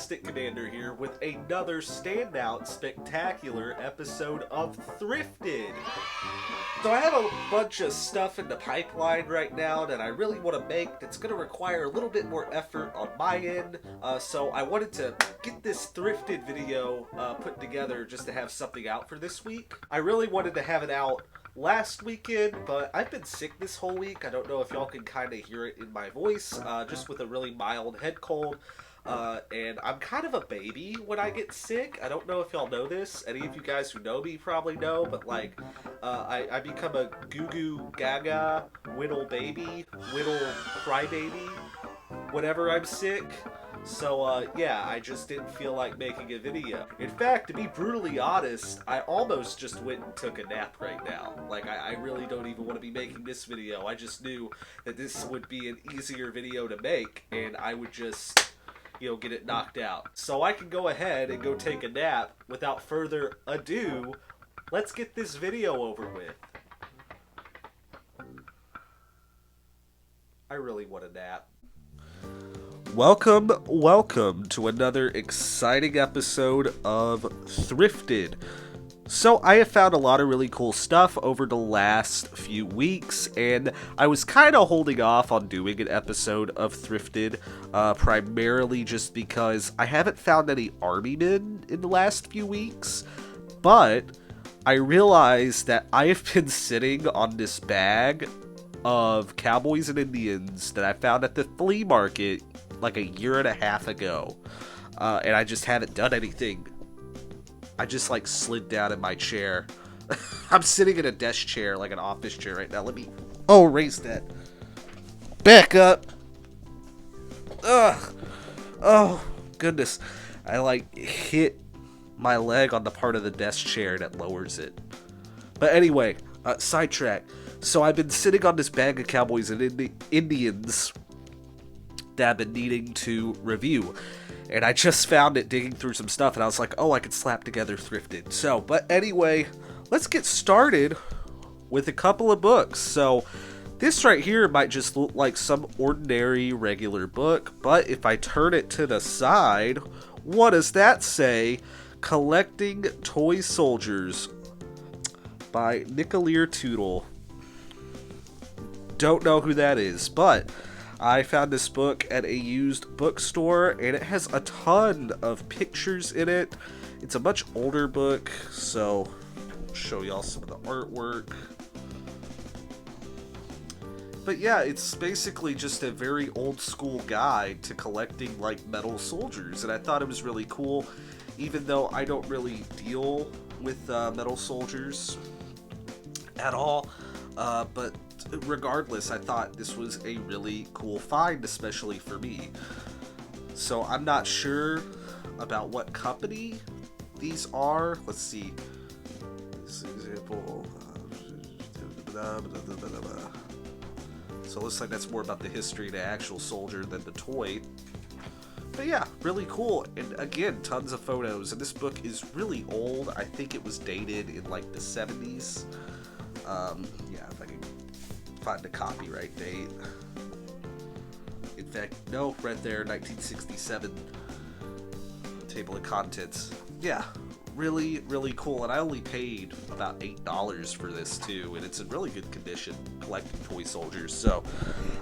Fantastic Commander here with another standout spectacular episode of Thrifted. So I have a bunch of stuff in the pipeline right now that I really want to make that's going to require a little bit more effort on my end. So I wanted to get this Thrifted video put together just to have something out for this week. I really wanted to have it out last weekend, but I've been sick this whole week. I don't know if y'all can kind of hear it in my voice, just with a really mild head cold. And I'm kind of a baby when I get sick. I don't know if y'all know this. Any of you guys who know me probably know, but like, I become a goo-goo gaga, whittle baby, whittle crybaby, whenever I'm sick. So, yeah, I just didn't feel like making a video. In fact, to be brutally honest, I almost just went and took a nap right now. Like, I really don't even want to be making this video. I just knew that this would be an easier video to make, and I would just, get it knocked out. So I can go ahead and go take a nap. Without further ado, let's get this video over with. I really want a nap. Welcome to another exciting episode of Thrifted. So I have found a lot of really cool stuff over the last few weeks, and I was kind of holding off on doing an episode of Thrifted, primarily just because I haven't found any army men in the last few weeks, but I realized that I have been sitting on this bag of Cowboys and Indians that I found at the flea market like a year and a half ago, and I just haven't done anything. I just like slid down in my chair. I'm sitting in a desk chair, like an office chair right now. Let me raise that back up. Ugh. Oh goodness, I like hit my leg on the part of the desk chair that lowers it. But anyway, sidetrack. So I've been sitting on this bag of Cowboys and Indians that I've been needing to review, and I just found it digging through some stuff, and I was like, I could slap together Thrifted. So, but anyway, let's get started with a couple of books. So this right here might just look like some ordinary regular book, but if I turn it to the side, what does that say? Collecting Toy Soldiers by Nicolear Tootle. Don't know who that is, but I found this book at a used bookstore, and it has a ton of pictures in it. It's a much older book, so I'll show y'all some of the artwork. But yeah, it's basically just a very old school guide to collecting like metal soldiers, and I thought it was really cool, even though I don't really deal with metal soldiers at all, but regardless, I thought this was a really cool find, especially for me. So I'm not sure about what company these are. Let's see. This example. So it looks like that's more about the history of the actual soldier than the toy. But yeah, really cool. And again, tons of photos. And this book is really old. I think it was dated in like the 70s. Yeah, if I can find the copyright date. In fact, no, right there, 1967. Table of contents. Yeah, really, really cool. And I only paid about $8 for this too, and it's in really good condition, collecting toy soldiers. So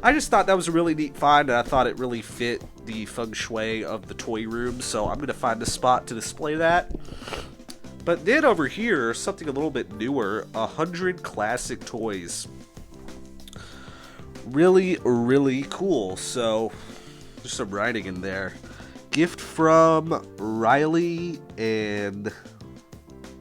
I just thought that was a really neat find, and I thought it really fit the feng shui of the toy room. So I'm going to find a spot to display that. But then over here, something a little bit newer, 100 classic toys. Really, really cool. So there's some writing in there. Gift from Riley, and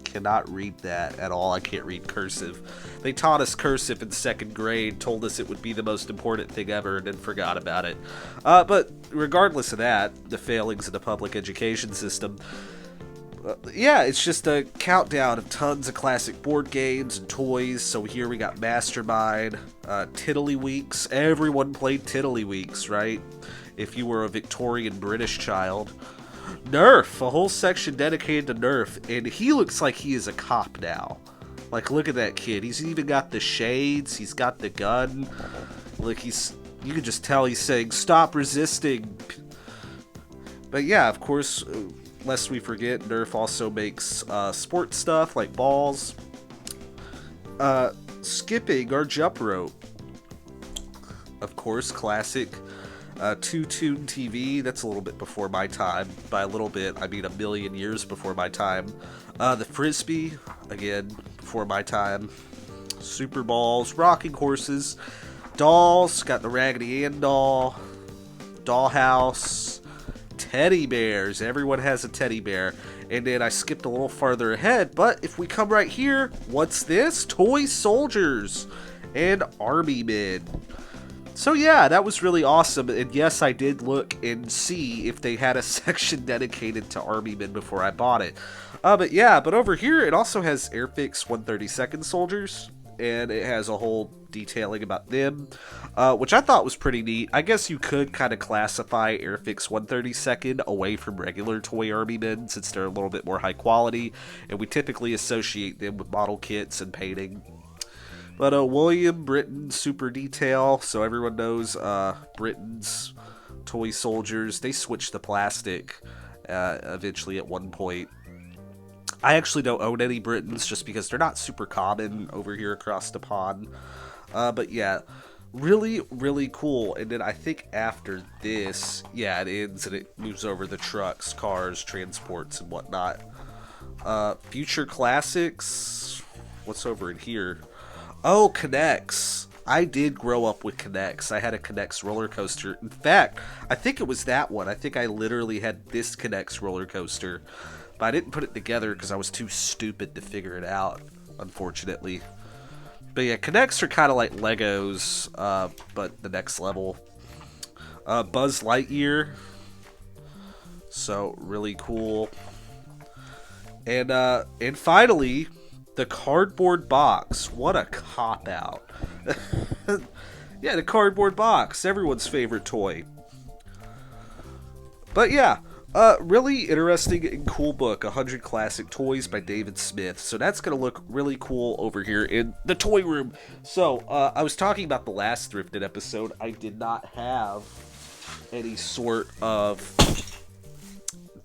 cannot read that at all. I can't read cursive. They taught us cursive in 2nd grade, told us it would be the most important thing ever, and then forgot about it. But regardless of that, the failings of the public education system, yeah, it's just a countdown of tons of classic board games and toys. So here we got Mastermind, Tiddlywinks. Everyone played Tiddlywinks, right? If you were a Victorian British child. Nerf, a whole section dedicated to Nerf, and he looks like he is a cop now. Like, look at that kid. He's even got the shades. He's got the gun. Like, you can just tell he's saying, "Stop resisting. But yeah, of course, lest we forget, Nerf also makes sports stuff like balls, skipping or jump rope. Of course, classic two-tune TV. That's a little bit before my time. By a little bit, I mean a million years before my time. The Frisbee, again, before my time. Super balls, rocking horses, dolls, got the Raggedy Ann doll, dollhouse, teddy bears. Everyone has a teddy bear. And then I skipped a little farther ahead, but if we come right here, what's this? Toy soldiers and army men. So yeah, that was really awesome, and yes, I did look and see if they had a section dedicated to army men before I bought it. But over here, it also has Airfix 132nd soldiers, and it has a whole detailing about them, which I thought was pretty neat. I guess you could kind of classify Airfix 132nd away from regular toy army men, since they're a little bit more high quality, and we typically associate them with model kits and painting. But William Britain super detail, so everyone knows Britain's toy soldiers. They switched to plastic eventually at one point. I actually don't own any Britons just because they're not super common over here across the pond. But yeah, really, really cool. And then I think after this, yeah, it ends and it moves over the trucks, cars, transports, and whatnot. Future classics. What's over in here? Oh, K'NEX. I did grow up with K'NEX. I had a K'NEX roller coaster. In fact, I think it was that one. I think I literally had this K'NEX roller coaster. But I didn't put it together because I was too stupid to figure it out, unfortunately. But yeah, K'NEX are kind of like Legos, but the next level. Buzz Lightyear. So, really cool. And finally, the cardboard box. What a cop-out. Yeah, the cardboard box. Everyone's favorite toy. But yeah, really interesting and cool book. 100 Classic Toys by David Smith. So that's going to look really cool over here in the toy room. So, I was talking about the last Thrifted episode. I did not have any sort of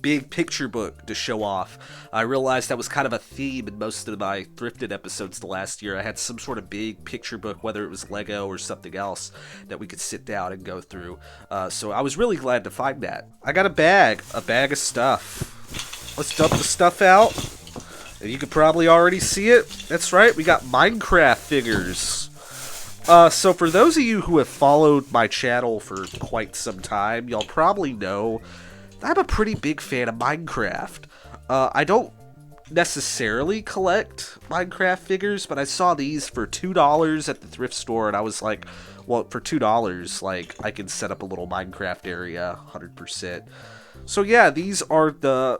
big picture book to show off. I realized that was kind of a theme in most of my Thrifted episodes the last year. I had some sort of big picture book, whether it was Lego or something else, that we could sit down and go through. So I was really glad to find that. I got a bag of stuff. Let's dump the stuff out. And you could probably already see it. That's right, we got Minecraft figures. So for those of you who have followed my channel for quite some time, y'all probably know I'm a pretty big fan of Minecraft. I don't necessarily collect Minecraft figures, but I saw these for $2 at the thrift store, and I was like, well, for $2, like, I can set up a little Minecraft area, 100%. So yeah, these are actually the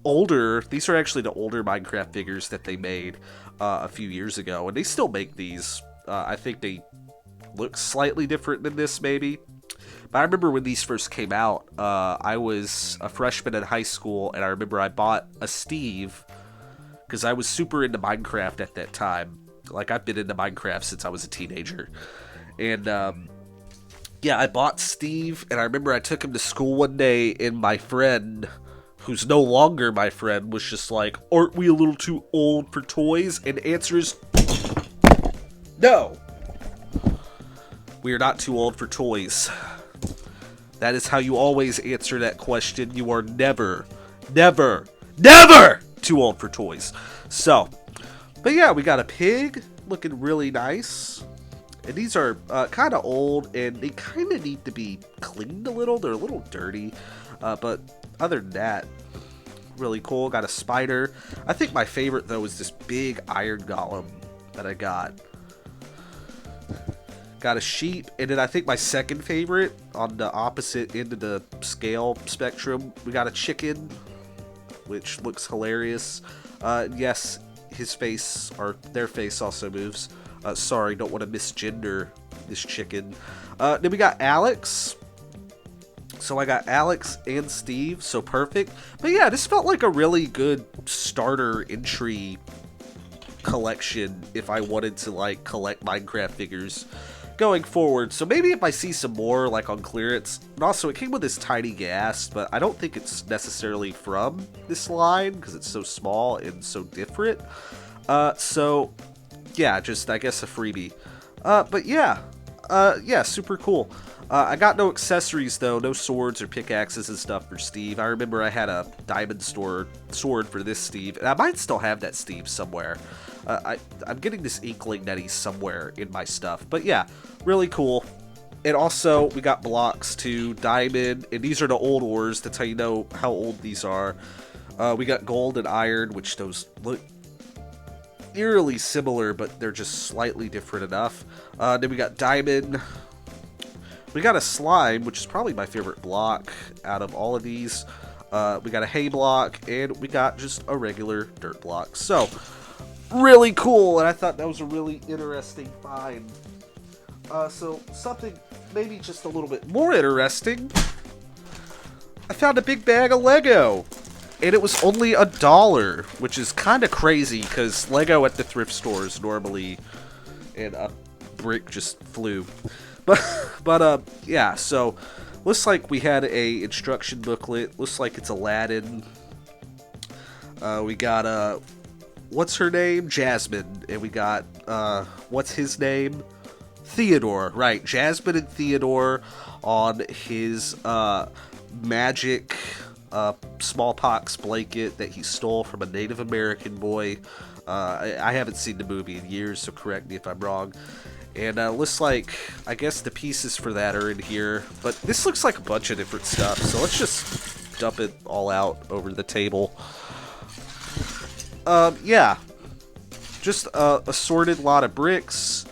older Minecraft figures that they made a few years ago, and they still make these. I think they look slightly different than this, maybe. But I remember when these first came out, I was a freshman in high school, and I remember I bought a Steve, because I was super into Minecraft at that time. Like, I've been into Minecraft since I was a teenager. And, yeah, I bought Steve, and I remember I took him to school one day, and my friend, who's no longer my friend, was just like, aren't we a little too old for toys? And the answer is, no! We are not too old for toys. That is how you always answer that question. You are never, never, never too old for toys. So, but yeah, we got a pig looking really nice. And these are kind of old, and they kind of need to be cleaned a little. They're a little dirty. But other than that, really cool. Got a spider. I think my favorite, though, is this big iron golem that I got. Got a sheep, and then I think my second favorite, on the opposite end of the scale spectrum, we got a chicken, which looks hilarious. Yes, their face also moves. Sorry, don't want to misgender this chicken. Then we got Alex. So I got Alex and Steve, so perfect. But yeah, this felt like a really good starter entry collection if I wanted to, like, collect Minecraft figures. going forward. So maybe if I see some more like on clearance. And also it came with this tiny gas, but I don't think it's necessarily from this line because it's so small and so different. So yeah, just I guess a freebie. But yeah, yeah, super cool. I got no accessories though, no swords or pickaxes and stuff for Steve. I remember I had a diamond sword for this Steve, and I might still have that Steve somewhere. I'm getting this inkling that he's somewhere in my stuff. But yeah, really cool. And also, we got blocks too, diamond, and these are the old ores. That's how you know how old these are. We got gold and iron, which those look eerily similar, but they're just slightly different enough. Then we got diamond. We got a slime, which is probably my favorite block out of all of these. We got a hay block, and we got just a regular dirt block. So, really cool, and I thought that was a really interesting find. So, something maybe just a little bit more interesting. I found a big bag of Lego, and it was only $1, which is kind of crazy, because Lego at the thrift stores normally, and a brick just flew. But yeah, so looks like we had a instruction booklet. Looks like it's Aladdin. We got what's her name? Jasmine. And we got what's his name? Theodore. Right, Jasmine and Theodore on his magic smallpox blanket that he stole from a Native American boy. I haven't seen the movie in years, so correct me if I'm wrong. And looks like, I guess the pieces for that are in here. But this looks like a bunch of different stuff. So let's just dump it all out over the table. Yeah. Just a assorted lot of bricks.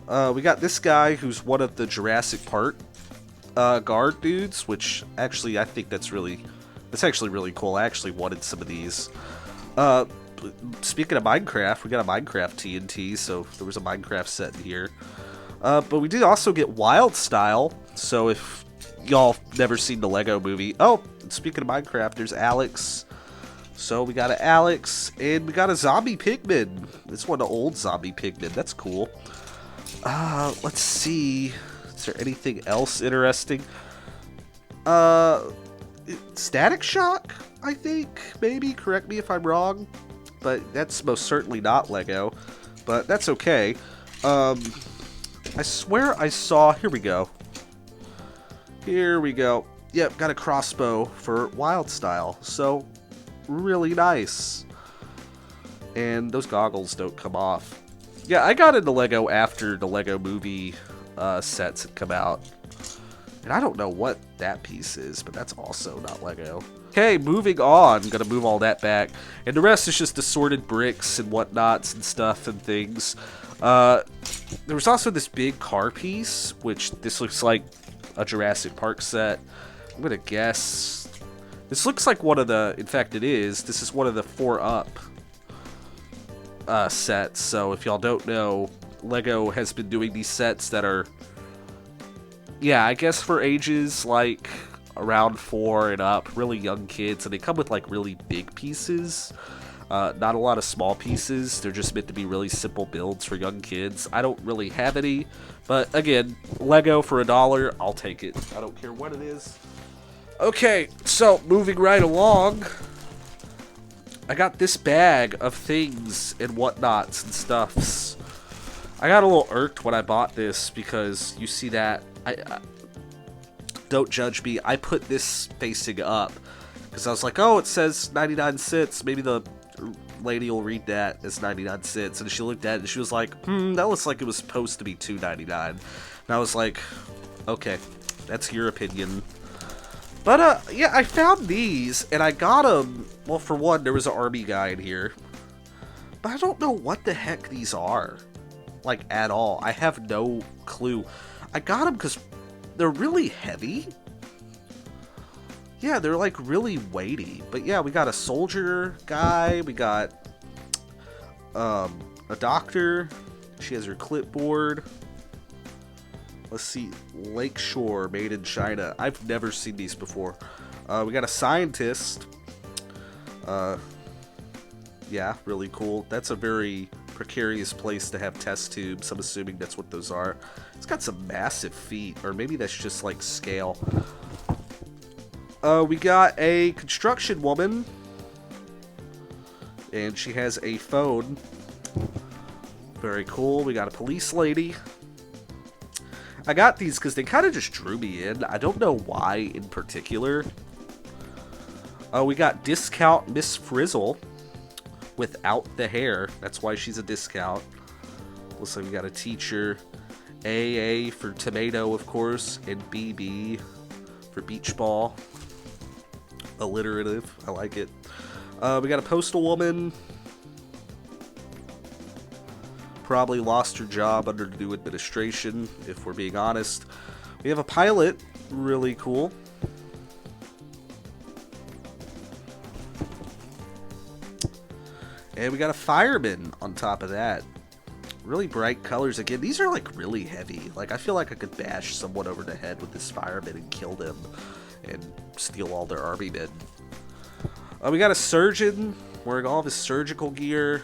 We got this guy who's one of the Jurassic Park guard dudes. Which, actually, I think that's actually really cool. I actually wanted some of these. Speaking of Minecraft, we got a Minecraft TNT, so there was a Minecraft set in here. But we did also get Wild Style, so if y'all never seen the Lego movie... Oh, speaking of Minecraft, there's Alex. So we got an Alex, and we got a Zombie Pigman. It's one of the old Zombie Pigmen. That's cool. Let's see. Is there anything else interesting? Static Shock, I think, maybe. Correct me if I'm wrong. But that's most certainly not Lego. But that's okay. I swear I saw... Here we go. Here we go. Yep, got a crossbow for Wild Style. So, really nice. And those goggles don't come off. Yeah, I got into Lego after the Lego movie sets had come out. And I don't know what that piece is, but that's also not Lego. Okay, moving on. I'm gonna move all that back. And the rest is just assorted bricks and whatnots and stuff and things. There was also this big car piece, which this looks like a Jurassic Park set. I'm gonna guess... This looks like one of the... In fact, it is. This is one of the 4-Up sets. So if y'all don't know, Lego has been doing these sets that are... Yeah, I guess for ages, like, around 4 and up, really young kids, and they come with, like, really big pieces. Not a lot of small pieces. They're just meant to be really simple builds for young kids. I don't really have any, but, again, Lego for $1, I'll take it. I don't care what it is. Okay, so, moving right along, I got this bag of things and whatnots and stuffs. I got a little irked when I bought this because you see that I don't judge me. I put this facing up because I was like, oh, it says 99 cents. Maybe the lady will read that as 99 cents. And she looked at it and she was like, that looks like it was supposed to be $2.99. And I was like, okay, that's your opinion. But, yeah, I found these and I got them. Well, for one, there was an army guy in here. But I don't know what the heck these are. Like, at all. I have no clue. I got them because they're really heavy. Yeah, they're like really weighty. But yeah, we got a soldier guy. We got a doctor. She has her clipboard. Let's see. Lakeshore, made in China. I've never seen these before. We got a scientist. Yeah, really cool. That's a very precarious place to have test tubes. I'm assuming that's what those are. It's got some massive feet, or maybe that's just like scale. We got a construction woman, and she has a phone. Very cool. We got a police lady. I got these because they kind of just drew me in. I don't know why in particular. We got Discount Miss Frizzle without the hair. That's why she's a discount. Looks like we got a teacher. AA for tomato, of course, and BB for beach ball. Alliterative. I like it. We got a postal woman. Probably lost her job under the new administration, if we're being honest. We have a pilot. Really cool. And we got a fireman on top of that. Really bright colors. Again, these are like really heavy. Like, I feel like I could bash someone over the head with this fireman and kill them and steal all their army men. We got a surgeon wearing all of his surgical gear.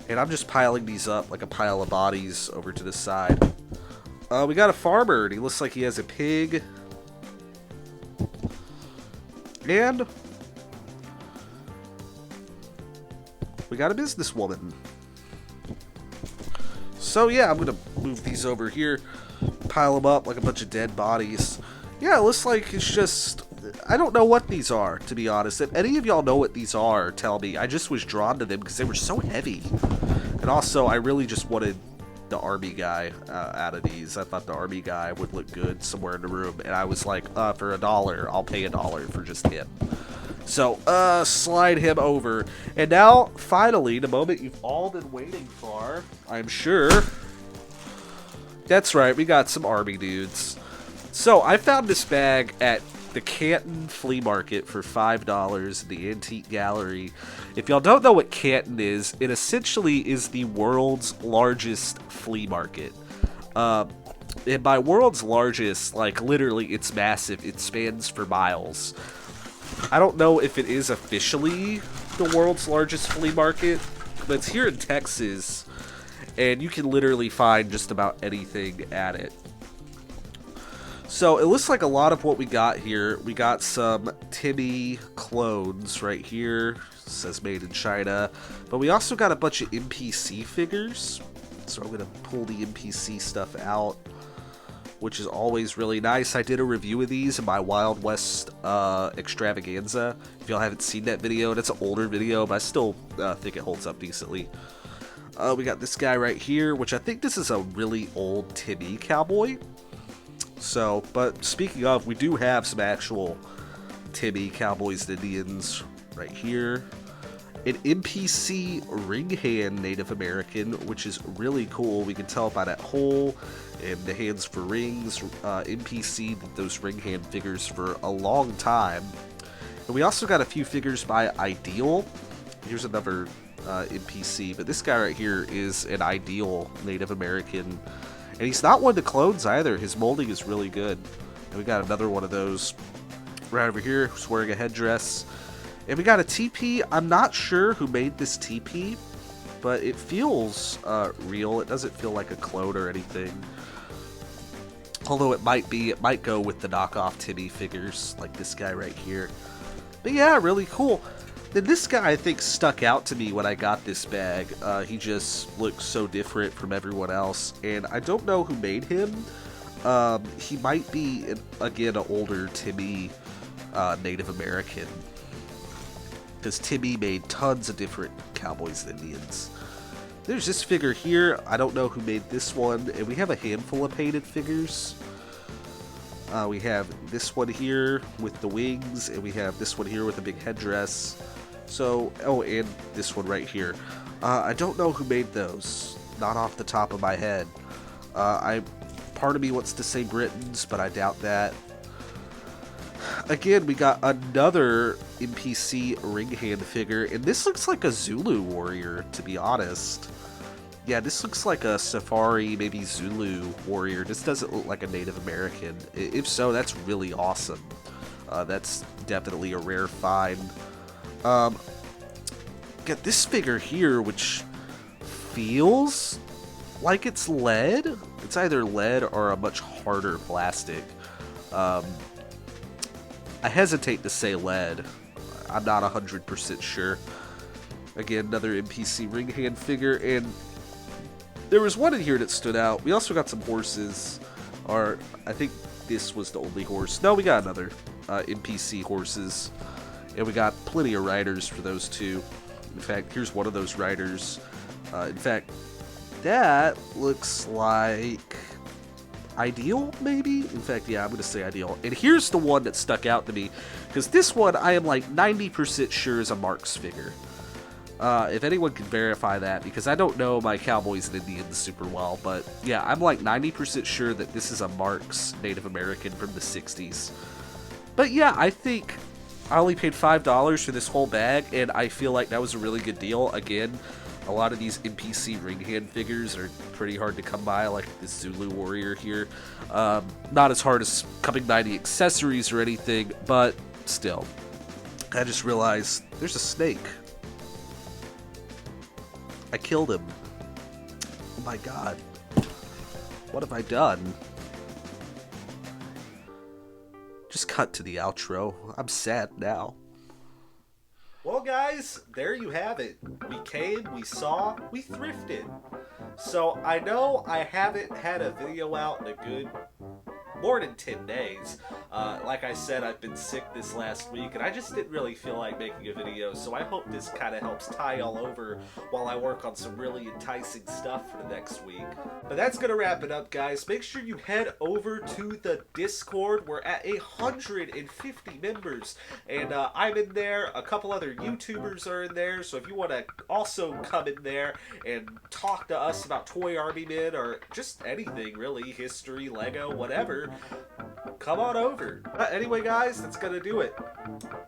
And I'm just piling these up like a pile of bodies over to the side. We got a farmer, and he looks like he has a pig. And we got a businesswoman. So yeah, I'm going to move these over here, pile them up like a bunch of dead bodies. Yeah, it looks like it's just... I don't know what these are, to be honest. If any of y'all know what these are, tell me. I just was drawn to them because they were so heavy. And also, I really just wanted the army guy out of these. I thought the army guy would look good somewhere in the room. And I was like, for $1, I'll pay $1 for just him. So, slide him over. And now, finally, the moment you've all been waiting for, I'm sure. That's right, we got some army dudes. So, I found this bag at the Canton Flea Market for $5 in the Antique Gallery. If y'all don't know what Canton is, it essentially is the world's largest flea market. And by world's largest, like literally it's massive. It spans for miles. I don't know if it is officially the world's largest flea market, but it's here in Texas, and you can literally find just about anything at it. So it looks like a lot of what we got here. We got some Timmy clones right here. It says made in China. But we also got a bunch of NPC figures. So I'm going to pull the NPC stuff out, which is always really nice. I did a review of these in my Wild West extravaganza. If y'all haven't seen that video, that's an older video, but I still think it holds up decently. We got this guy right here, which I think this is a really old Timmy cowboy. So, but speaking of, we do have some actual Timmy Cowboys and Indians right here. An NPC ring hand Native American, which is really cool. We can tell by that hole and the hands for rings. NPC those ring hand figures for a long time. And we also got a few figures by Ideal. Here's another NPC, but this guy right here is an Ideal Native American. And he's not one of the clones either. His molding is really good. And we got another one of those right over here who's wearing a headdress. And we got a TP. I'm not sure who made this TP, but it feels real. It doesn't feel like a clone or anything. Although it might be. It might go with the knockoff Timmy figures, like this guy right here. But yeah, really cool. Then this guy, I think, stuck out to me when I got this bag. He just looks so different from everyone else. And I don't know who made him. He might be, again, an older Timmy Native American. Because Timmy made tons of different cowboys and Indians. There's this figure here. I don't know who made this one. And we have a handful of painted figures. We have this one here with the wings. And we have this one here with a big headdress. So, oh, and this one right here. I don't know who made those. Not off the top of my head. Part of me wants to say Britons, but I doubt that. Again, we got another NPC ring hand figure, and this looks like a Zulu warrior, to be honest. Yeah, this looks like a Safari, maybe Zulu warrior. This doesn't look like a Native American. If so, that's really awesome. That's definitely a rare find. Got this figure here, which feels like it's lead. It's either lead or a much harder plastic. I hesitate to say lead. I'm not 100% sure. Again, another NPC ring hand figure, and there was one in here that stood out. We also got some horses, or I think this was the only horse. No, we got another NPC horses, and we got plenty of riders for those two. In fact, here's one of those riders. In fact, that looks like Ideal, maybe? In fact, yeah, I'm going to say Ideal. And here's the one that stuck out to me, because this one I am like 90% sure is a Marks figure. If anyone can verify that, because I don't know my Cowboys and Indians super well, but yeah, I'm like 90% sure that this is a Marks Native American from the 60s. But yeah, I think I only paid $5 for this whole bag, and I feel like that was a really good deal. Again, a lot of these NPC ring hand figures are pretty hard to come by, like this Zulu warrior here. Not as hard as coming by the accessories or anything, but still. I just realized there's a snake. I killed him. Oh my god. What have I done? Just cut to the outro. I'm sad now. Well, guys, there you have it. We came, we saw, we thrifted. So I know I haven't had a video out in a good more than 10 days. Like I said, I've been sick this last week, and I just didn't really feel like making a video, so I hope this kind of helps tie all over while I work on some really enticing stuff for the next week. But that's going to wrap it up, guys. Make sure you head over to the Discord. We're at 150 members, and I'm in there. A couple other YouTubers are in there, so if you want to also come in there and talk to us about Toy Army Men or just anything, really, history, Lego, whatever, come on over. Anyway, guys, that's gonna do it.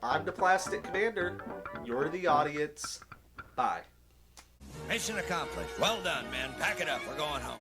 I'm the Plastic Commander. You're the audience. Bye. Mission accomplished. Well done, man. Pack it up. We're going home.